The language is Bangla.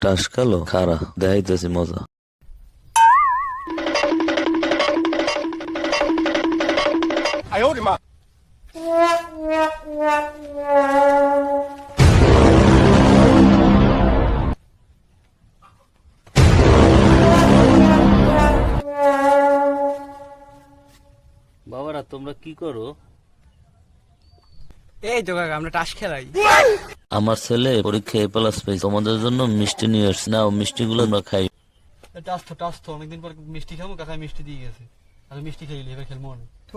টাস খালো খারা দেখাইতেছি মজা। বাবারা তোমরা কি করো? এই তো কাকা আমরা টাস খেলাই। আমার ছেলে পরীক্ষায় A+ পেয়েছে, তোমাদের জন্য মিষ্টি নিয়ে এসছি, নাও মিষ্টি গুলো আমরা খাই। টাস তো অনেকদিন পর মিষ্টি খাবো, কাকা মিষ্টি দিয়ে গেছে। আর মিষ্টি খাইলি এবার খেলবো না। থো